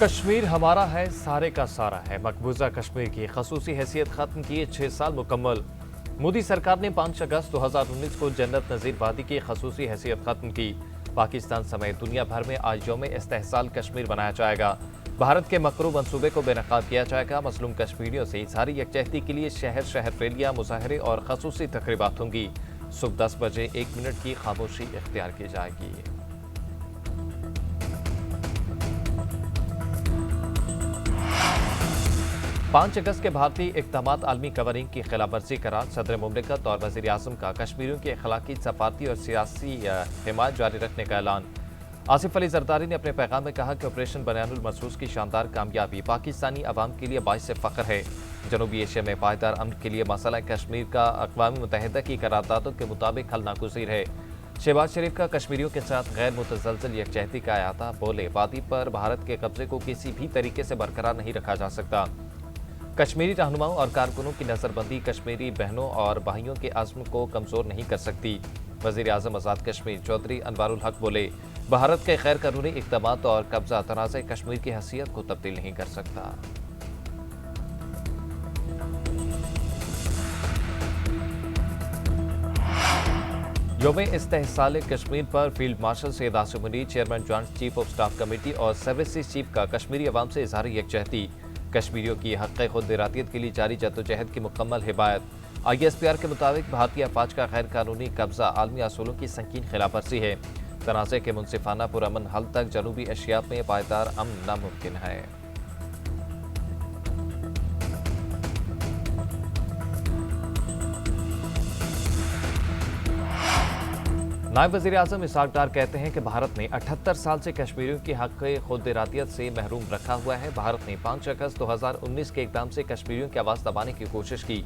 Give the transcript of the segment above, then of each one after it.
कश्मीर हमारा है, सारे का सारा है। मकबूजा कश्मीर की खसूसी हैसियत खत्म किए 6 साल मुकम्मल। मोदी सरकार ने 5 अगस्त 2019 को जन्नत नज़ीर वादी की खसूसी हैसियत खत्म की। पाकिस्तान समेत दुनिया भर में आज यौम इस्तेहसाल कश्मीर मनाया जाएगा। भारत के मकरू मंसूबे को बेनकाब किया जाएगा। मसलूम कश्मीरियों से इजहारी यकजहती के लिए शहर शहर रैलियां, मुजाहरे और खसूसी तकरीबात होंगी। सुबह 10 बजे 1 मिनट की खामोशी इख्तियार की जाएगी। 5 अगस्त के भारतीय इक़दामात आलमी कवरिंग की खिलाफवर्जी करार। सदर मुमलिकत और वज़ीर आज़म का कश्मीरियों की अखलाकी, सफारती और सियासी हिमायत जारी रखने का ऐलान। आसिफ अली जरदारी ने अपने पैगाम में कहा कि ऑपरेशन बयानुल मरसूस की शानदार कामयाबी पाकिस्तानी अवाम के लिए बाइस फ़ख्र है। जनूबी एशिया में पायदार अमन के लिए मसला कश्मीर का अक़वाम मुत्तहिदा की करारदादों के मुताबिक हल नागुज़ीर है। शहबाज शरीफ का कश्मीरियों के साथ गैर मुतज़लज़ल यकजहती का अयाता। बोले, वादी पर भारत के कब्जे को किसी भी तरीके से बरकरार नहीं रखा जा सकता। कश्मीरी रहनुमाओं और कारकुनों की नज़रबंदी कश्मीरी बहनों और भाइयों के आज़म को कमज़ोर नहीं कर सकती। वज़ीर आज़म आज़ाद कश्मीर चौधरी अनवारुल हक बोले, भारत के गैर कानूनी इक़दामात और कब्जा तनाज़े कश्मीर की हैसियत को तब्दील नहीं कर सकता। यौम इस्तेहसाल कश्मीर पर field marshal Syed Asim Munir, chairman joint chief of staff committee और सर्विसेज चीफ का कश्मीरी अवाम से इजहारी यकजहती। कश्मीरियों की हक़ खुद इरादियत के लिए जारी जद्दोजहद की मुकम्मल हिमायत। ISPR के मुताबिक भारतीय अफवाज का गैर कानूनी कब्जा आलमी असूलों की संगीन खिलाफवर्जी है। तनाज़े के मुनसिफाना पुरअमन हल तक जनूबी एशिया में पायदार अमन नामुमकिन है। नायब वज़ीर आज़म इसहाक डार कहते हैं कि भारत ने 78 साल से कश्मीरियों की हक़ खुद इरादियत से महरूम रखा हुआ है। भारत ने 5 अगस्त 2019 के इक़दाम से कश्मीरियों की आवाज़ दबाने की कोशिश की।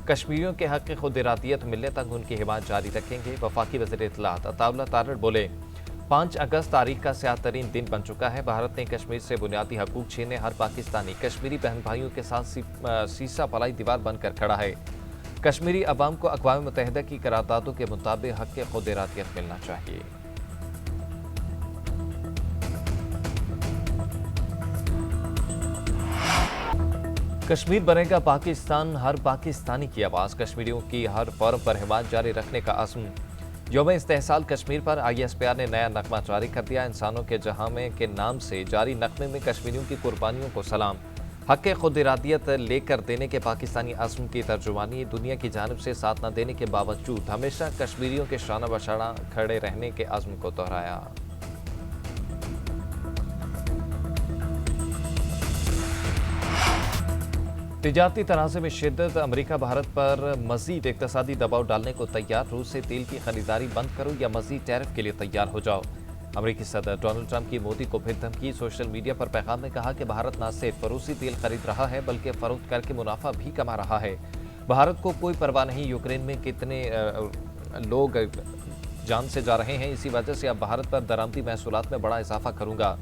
कश्मीरियों के हक़ खुद इरादियत मिलने तक उनकी हिमायत जारी रखेंगे। वफाकी वज़ीर इत्तलाआत अताउल्लाह तारड़ बोले, 5 अगस्त तारीख का स्याह तरीन दिन बन चुका है। भारत ने कश्मीर से बुनियादी हकूक़ छीने हर पाकिस्तानी कश्मीरी बहन भाइयों के साथ सीसा पलाई दीवार बनकर खड़ा है। कश्मीरी अवाम को अक़वाम मुत्तहिदा की करारदादों के मुताबिक हक़ खुद इरादियत मिलना चाहिए। कश्मीर बनेगा पाकिस्तान, हर पाकिस्तानी की आवाज़। कश्मीरियों की हर फॉरम पर हिमायत जारी रखने का अज़्म। यौम इस्तेहसाल कश्मीर पर ISPR ने नया नगमा जारी कर दिया। इंसानों के जहां में के नाम से जारी नगमे में कश्मीरियों की कुर्बानियों को सलाम। हक़ खुद इरादियत लेकर देने के पाकिस्तानी अज़्म की तर्जुमानी। दुनिया की जानिब से साथ न देने के बावजूद हमेशा कश्मीरियों के शाना बशाना खड़े रहने के अज़्म को दोहराया। तिजारती तनाज़े में शिद्दत। अमरीका भारत पर मज़ीद इक़्तिसादी दबाव डालने को तैयार। रूस से तेल की खरीदारी बंद करो या मज़ीद टैरिफ के लिए तैयार हो जाओ। अमरीकी सदर डोनाल्ड ट्रंप की मोदी को फिर धमकी। सोशल मीडिया पर पैगाम में कहा कि भारत न सिर्फ रूसी तेल खरीद रहा है बल्कि फरोख्त करके मुनाफा भी कमा रहा है। भारत को कोई परवाह नहीं यूक्रेन में कितने लोग जान से जा रहे हैं, इसी वजह से अब भारत पर दरामदी महसूलात में बड़ा इजाफा करूंगा।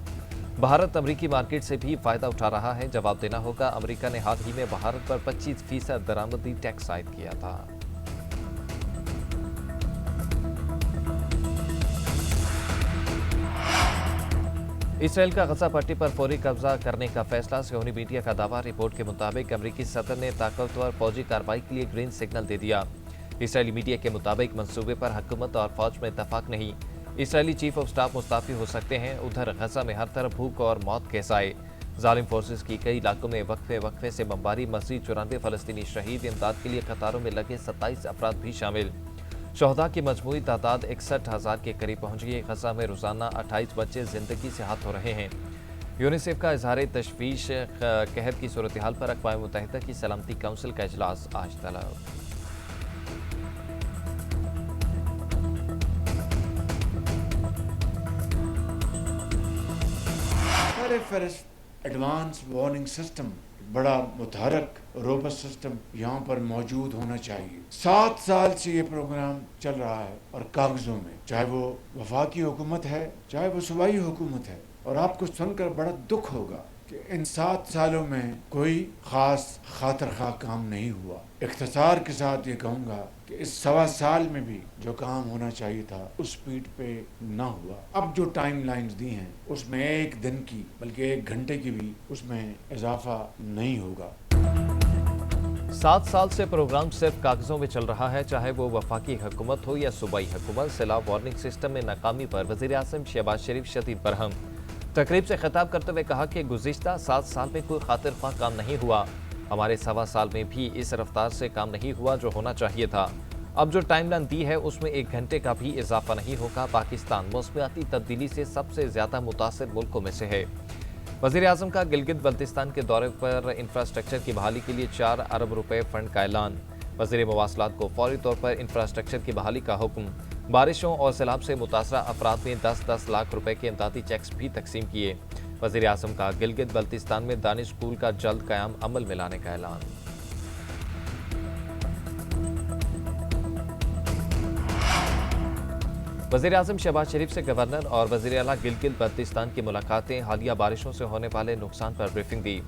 भारत अमरीकी मार्केट से भी फ़ायदा उठा रहा है, जवाब देना होगा। अमरीका ने हाल ही में भारत पर 25% दरामदी टैक्स आयद किया था। इसराइल का गजा पट्टी पर फौरी कब्जा करने का फैसला। सियोनी मीडिया का दावा। रिपोर्ट के मुताबिक अमरीकी सदर ने ताकतवर फौजी कार्रवाई के लिए ग्रीन सिग्नल दे दिया। इसराइली मीडिया के मुताबिक मंसूबे पर हुकूमत और फौज में इत्तफाक नहीं। Israeli chief of staff Mustafi हो सकते हैं। उधर गजा में हर तरफ भूख और मौत के साए। जालिम फोर्सेस की कई इलाकों में वक्फे से बमबारी। मज़ीद 94 फ़लस्तीनी शहीद। इमदाद के लिए कतारों में लगे 27 अफराद भी शामिल। शहदा की मजमूई तादाद 61,000 के करीब पहुंच गई। गजा में रोज़ाना 28 बच्चे ज़िंदगी से हाथ धो रहे हैं। यूनिसेफ का इजहार तशवीश। कहर की सूरत हाल पर अक़वाम मुत्तहिदा की सलामती काउंसिल का इजलास आज तलब। फर्स्ट एडवांस वार्निंग सिस्टम, बड़ा मुतहरक रोबस्ट सिस्टम यहाँ पर मौजूद होना चाहिए। 7 साल से ये प्रोग्राम चल रहा है और कागजों में, चाहे वो वफाकी हुकूमत है चाहे वो सूबाई हुकूमत है। और आपको सुनकर बड़ा दुख होगा کہ ان 7 سالوں میں کوئی خاص خاطر خواہ کام نہیں ہوا. اختصار کے ساتھ یہ کہوں گا کہ اس 1.25 سال میں بھی جو کام ہونا چاہیے تھا اس سپیڈ پہ نہ ہوا. اب جو ٹائم لائنز دی ہیں اس میں 1 دن کی بلکہ 1 گھنٹے کی بھی اس میں اضافہ نہیں ہوگا. 7 سال سے پروگرام صرف کاغذوں میں چل رہا ہے، چاہے وہ وفاقی حکومت ہو یا صوبائی حکومت. سیلاب وارننگ سسٹم میں ناکامی پر وزیر اعظم شہباز شریف شدید برہم. تقریب سے خطاب کرتے ہوئے کہا کہ گزشتہ 7 سال میں کوئی خاطر خواہ کام نہیں ہوا. ہمارے 1.25 سال میں بھی اس رفتار سے کام نہیں ہوا جو ہونا چاہیے تھا. اب جو ٹائم لائن دی ہے اس میں 1 گھنٹے کا بھی اضافہ نہیں ہوگا. پاکستان موسمیاتی تبدیلی سے سب سے زیادہ متاثر ملکوں میں سے ہے. وزیر اعظم کا گلگت بلتستان کے دورے پر انفراسٹرکچر کی بحالی کے لیے 4 ارب روپے فنڈ کا اعلان. وزیر مواصلات کو فوری طور پر انفراسٹرکچر کی بحالی کا حکم. بارشوں اور سیلاب سے متاثرہ افراد میں 10-10 لاکھ روپے کے امدادی چیکس بھی تقسیم کیے. وزیر اعظم کا گلگت بلتستان میں دانش اسکول کا جلد قیام عمل میں لانے کا اعلان. وزیر اعظم شہباز شریف سے گورنر اور وزیر اعلیٰ گلگت بلتستان کی ملاقاتیں. حالیہ بارشوں سے ہونے والے نقصان پر بریفنگ دی.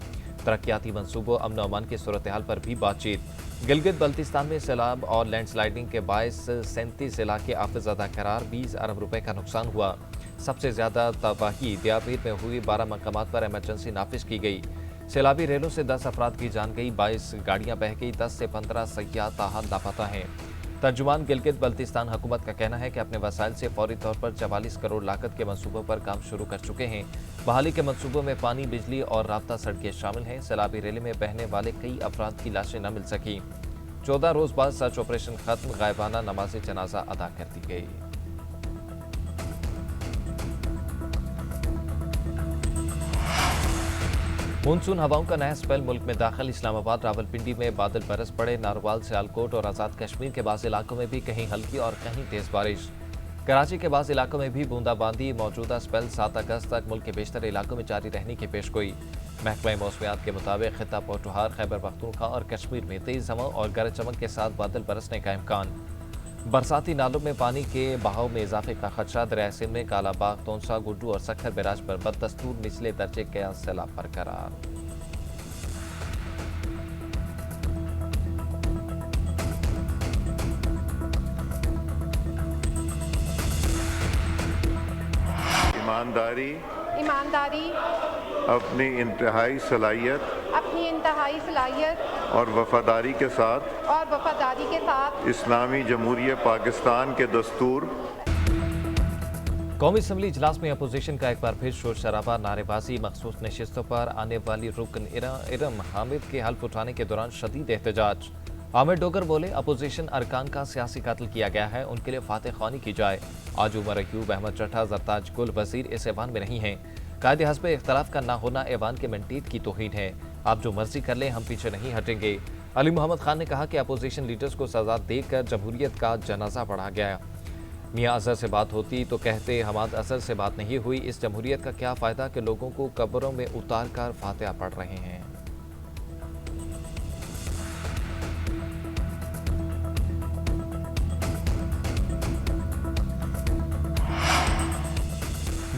ترقیاتی منصوبوں، امن و امان کی صورتحال پر بھی بات چیت. گلگت بلتستان میں سیلاب اور لینڈ سلائیڈنگ کے باعث 37 علاقے آفت زدہ قرار. 20 ارب روپے کا نقصان ہوا. سب سے زیادہ تباہی دیابیر میں ہوئی. 12 مقامات پر ایمرجنسی نافذ کی گئی. سیلابی ریلوں سے 10 افراد کی جان گئی. 22 گاڑیاں بہہ گئی. 10 سے 15 سیاح تاحال لاپتہ ہیں. ترجمان گلگت بلتستان حکومت کا کہنا ہے کہ اپنے وسائل سے فوری طور پر 44 کروڑ لاگت کے منصوبوں پر کام شروع کر چکے ہیں. بحالی کے منصوبوں میں پانی، بجلی اور رابطہ سڑکیں شامل ہیں. سیلابی ریلے میں بہنے والے کئی افراد کی لاشیں نہ مل سکیں. 14 روز بعد سرچ آپریشن ختم. غائبانہ نماز جنازہ ادا کر دی گئی. مونسون ہواؤں کا نیا سپیل ملک میں داخل. اسلام آباد، راولپنڈی میں بادل برس پڑے. ناروال، سیالکوٹ اور آزاد کشمیر کے بعض علاقوں میں بھی کہیں ہلکی اور کہیں تیز بارش. کراچی کے بعض علاقوں میں بھی بوندا باندی. موجودہ سپیل 7 اگست تک ملک کے بیشتر علاقوں میں جاری رہنے کی پیشگوئی. محکمہ موسمیات کے مطابق خطہ پوٹھوہار، خیبر پختونخوا اور کشمیر میں تیز ہوا اور گرج چمک کے ساتھ بادل برسنے کا امکان. برساتی نالوں میں پانی کے بہاؤ میں اضافے کا خدشہ. دریائے سندھ میں کالا باغ، تونسا، گڈو اور سکھر بیراج پر بدستور نچلے درجے کا سیلاب برقرار. ایمانداری، اپنی انتہائی صلاحیت اور وفاداری کے ساتھ اسلامی جمہوریہ پاکستان کے دستور. قومی اسمبلی اجلاس میں اپوزیشن کا ایک بار پھر شور شرابہ، نعرے بازی. مخصوص نشستوں پر آنے والی رکن ارم حامد کے حلف اٹھانے کے دوران شدید احتجاج. عامر ڈوگر بولے اپوزیشن ارکان کا سیاسی قتل کیا گیا ہے، ان کے لیے فاتح خوانی کی جائے. آج عمر ایوب، احمد چٹھا، زرتاج گل وزیر اس ایوان میں نہیں ہیں. قائد حزب اختلاف کا نہ ہونا ایوان کے مینڈیٹ کی توہین ہے. آپ جو مرضی کر لیں، ہم پیچھے نہیں ہٹیں گے. علی محمد خان نے کہا کہ اپوزیشن لیڈرز کو سزا دے کر جمہوریت کا جنازہ پڑھا گیا. میاں اظہر سے بات ہوتی تو کہتے حماد اظہر سے بات نہیں ہوئی. اس جمہوریت کا کیا فائدہ کہ لوگوں کو قبروں میں اتار کر فاتحہ پڑھ رہے ہیں.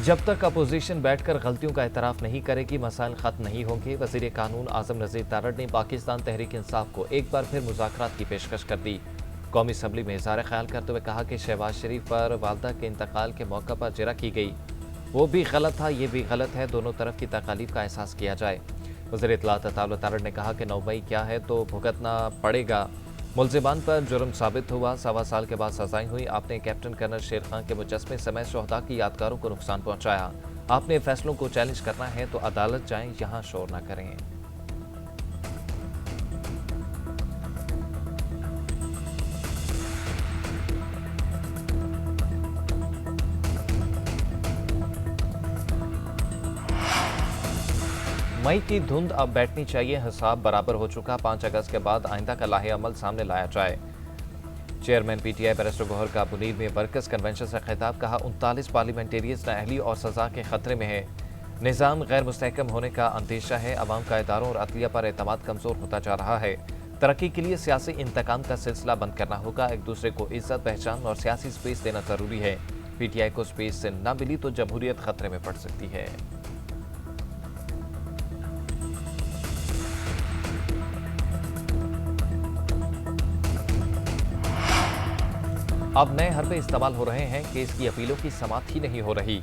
جب تک اپوزیشن بیٹھ کر غلطیوں کا اعتراف نہیں کرے گی، مسائل ختم نہیں ہوں گے. وزیر قانون اعظم نذیر تارڑ نے پاکستان تحریک انصاف کو ایک بار پھر مذاکرات کی پیشکش کر دی. قومی اسمبلی میں اظہار خیال کرتے ہوئے کہا کہ شہباز شریف پر والدہ کے انتقال کے موقع پر جرح کی گئی. وہ بھی غلط تھا، یہ بھی غلط ہے. دونوں طرف کی تکالیف کا احساس کیا جائے. وزیر اطلاعات عطاءاللہ تارڑ نے کہا کہ 9 مئی کیا ہے تو بھگتنا پڑے گا. ملزمان پر جرم ثابت ہوا. 1.25 سال کے بعد سزائیں ہوئی. آپ نے کیپٹن کرنل شیر خان کے مجسمے سمیت شہداء کی یادگاروں کو نقصان پہنچایا. آپ نے فیصلوں کو چیلنج کرنا ہے تو عدالت جائیں، یہاں شور نہ کریں. مئی کی دھند اب بیٹھنی چاہیے. حساب برابر ہو چکا. 5 اگست کے بعد آئندہ کا لاحِ عمل سامنے لایا جائے. Chairman P T I barrister Gohar کا بنید میں ورکرز کنونشن سے خطاب. کہا 39 پارلیمنٹیرینز نااہلی اور سزا کے خطرے میں ہے. نظام غیر مستحکم ہونے کا اندیشہ ہے. عوام کا اداروں اور عدلیہ پر اعتماد کمزور ہوتا جا رہا ہے. ترقی کے لیے سیاسی انتقام کا سلسلہ بند کرنا ہوگا. ایک دوسرے کو عزت، پہچان اور سیاسی سپیس دینا ضروری ہے. پی ٹی آئی کو سپیس نہ ملی تو جمہوریت خطرے میں پڑ سکتی ہے. अब नए हरबे इस्तेमाल हो रहे हैं कि इसकी अपीलों की समाअत ही नहीं हो रही।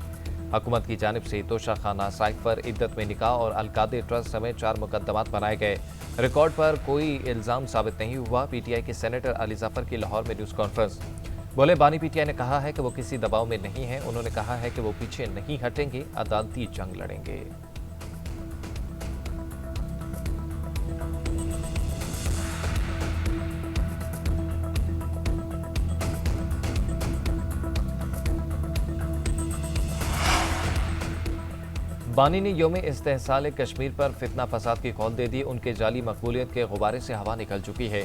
हुकूमत की जानिब से तोशाखाना साइट पर इद्दत में निकाह और अलकादे ट्रस्ट समेत 4 मुकदमात बनाए गए। रिकॉर्ड पर कोई इल्ज़ाम साबित नहीं हुआ। पीटीआई के सेनेटर अली जफर की लाहौर में न्यूज़ कॉन्फ्रेंस। बोले बानी पीटीआई ने कहा है कि वो किसी दबाव में नहीं है। उन्होंने कहा है कि वो पीछे नहीं हटेंगे, अदालती जंग लड़ेंगे। बानी ने योम इस्तेहसाल कश्मीर पर फितना फसाद की कौल दे दी। उनके जाली मकबूलियत के गुब्बारे से हवा निकल चुकी है।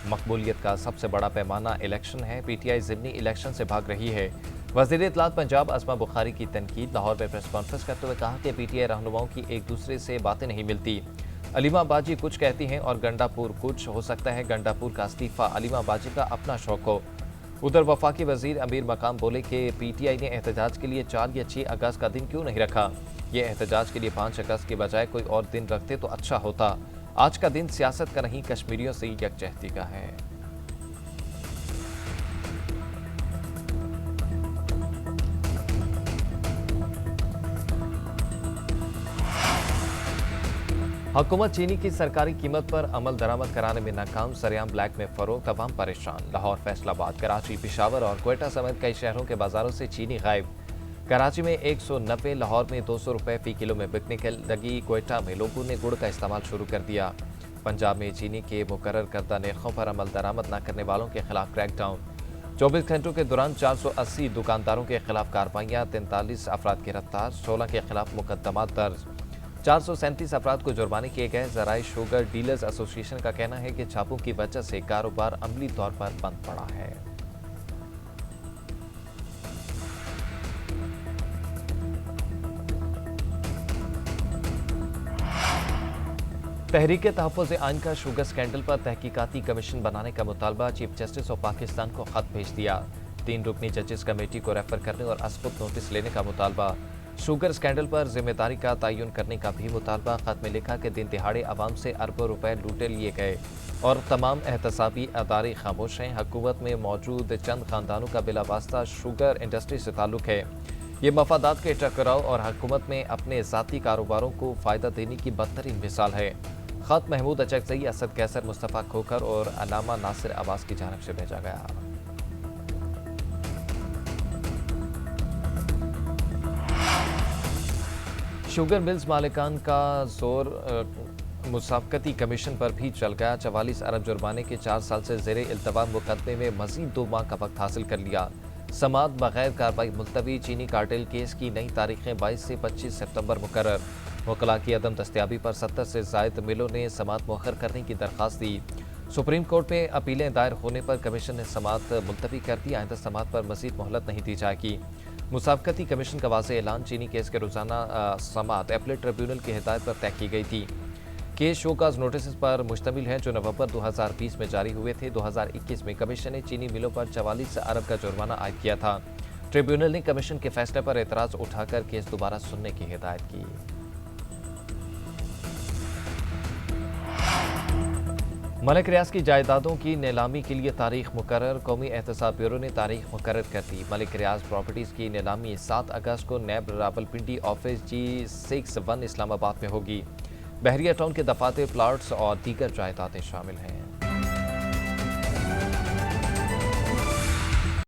मकबूलियत का सबसे बड़ा पैमाना इलेक्शन है। पीटीआई ज़िमनी इलेक्शन से भाग रही है। वज़ीर इत्तलात पंजाब असमा बुखारी की तनकीद। लाहौर में प्रेस कॉन्फ्रेंस करते हुए कहा कि पीटीआई रहनुमाओं की एक दूसरे से बातें नहीं मिलती। अलीमा बाजी कुछ कहती हैं और गंडापुर कुछ। हो सकता है गंडापुर का इस्तीफा अलीमा बाजी का अपना शौक हो। उधर वफाकी वजीर अमीर मकाम बोले कि पीटीआई ने एहतजाज के लिए 4 या 6 अगस्त का दिन क्यों नहीं रखा। ये एहतजाज के लिए 5 अगस्त के बजाय कोई और दिन रखते तो अच्छा होता। आज का दिन सियासत का नहीं, कश्मीरियों से यकजहती का है। हुकूमत चीनी की सरकारी कीमत पर अमल दरामद कराने में नाकाम। सरेआम ब्लैक में फरोख्त, तमाम परेशान। लाहौर, फैसलाबाद, कराची, पेशावर और क्वेटा समेत कई शहरों के बाजारों से चीनी गायब। कराची में 190, लाहौर में 200 रुपए फी किलो में बिकने के लगी। क्वेटा में लोगों ने गुड़ का इस्तेमाल शुरू कर दिया। पंजाब में चीनी के मुकर्रर करदा नरखों पर अमल दरामद न करने वालों के खिलाफ क्रैकडाउन। 24 घंटों के दौरान 480 दुकानदारों के खिलाफ कार्रवाइयाँ। 43 अफराद गिरफ्तार, 16 के खिलाफ मुकदमात दर्ज। 437 अफराद को जुर्माने किए गए। ज़राई शुगर डीलर्स एसोसिएशन का कहना है कि छापों की वजह से कारोबार अमली तौर पर बंद पड़ा है। तहरीक तहफ़्फ़ुज़ आइन का शुगर स्कैंडल पर तहकीकाती कमीशन बनाने का मुतालबा। चीफ जस्टिस ऑफ पाकिस्तान को खत भेज दिया। 3 रुकनी जजेस कमेटी को रेफर करने और असबुत नोटिस लेने का मुतालबा। शुगर स्कैंडल पर जिम्मेदारी का तयन करने का भी मुतालबा। खत में लिखा कि दिन दिहाड़े आवाम से अरबों रुपए लूटे लिए गए और तमाम एहतसाबी अदारे खामोश हैं। हुकूमत में मौजूद चंद खानदानों का बिला वास्ता शुगर इंडस्ट्री से ताल्लुक है। ये मफादात के टकराव और हुकूमत में अपने ज़ाती कारोबारों को फ़ायदा देने की बदतरीन मिसाल है। खत महमूद अचकज़ई, असद कैसर, मुस्तफ़ा खोखर और अलामा नासिर अब्बास की जानिब से भेजा गया। शुगर मिल्स मालिकान का जोर मुसाफकती कमीशन पर भी चल गया। 44 अरब जुर्माने के 4 साल से ज़ेरे इल्तवाम मुकदमे में मजीद 2 माह का वक्त हासिल कर लिया। समाअत बगैर कार्रवाई मुलतवी। चीनी कार्टेल केस की नई तारीखें 22 से 25 सितंबर मुकर्रर। वकला की अदम दस्तयाबी पर 70 से ज़ायद मिलों ने समाअत मौखर करने की दरख्वास्त दी। सुप्रीम कोर्ट में अपीलें दायर होने पर कमीशन ने समाअत मुलतवी कर दी। आइंदा समाअत पर मजीद मोहलत नहीं दी जाएगी। मुसाफकती कमीशन का वाज़ेह ऐलान। चीनी केस के रोज़ाना समाअत अपीलेट ट्रिब्यूनल की हिदायत पर तय की गई थी। केस शोकाज नोटिस पर मुश्तमिल है जो नवंबर 2020 में जारी हुए थे। 2021 में कमीशन ने चीनी मिलों पर 44 अरब का जुर्माना आयद किया था। ट्रिब्यूनल ने कमीशन के फैसले पर एतराज़ उठाकर केस दोबारा सुनने की हिदायत की। मलिक रियाज की जायदादों की नीलामी के लिए तारीख मुकर्रर। कौमी एहतसाब ब्यूरो ने तारीख मुकर्रर कर दी। मलिक रियाज प्रॉपर्टीज़ की नीलामी 7 अगस्त को नैब रावलपिंडी ऑफिस G61 इस्लामाबाद में होगी। बहरिया टाउन के दफातर, प्लाट्स और दीगर जायदादें शामिल हैं।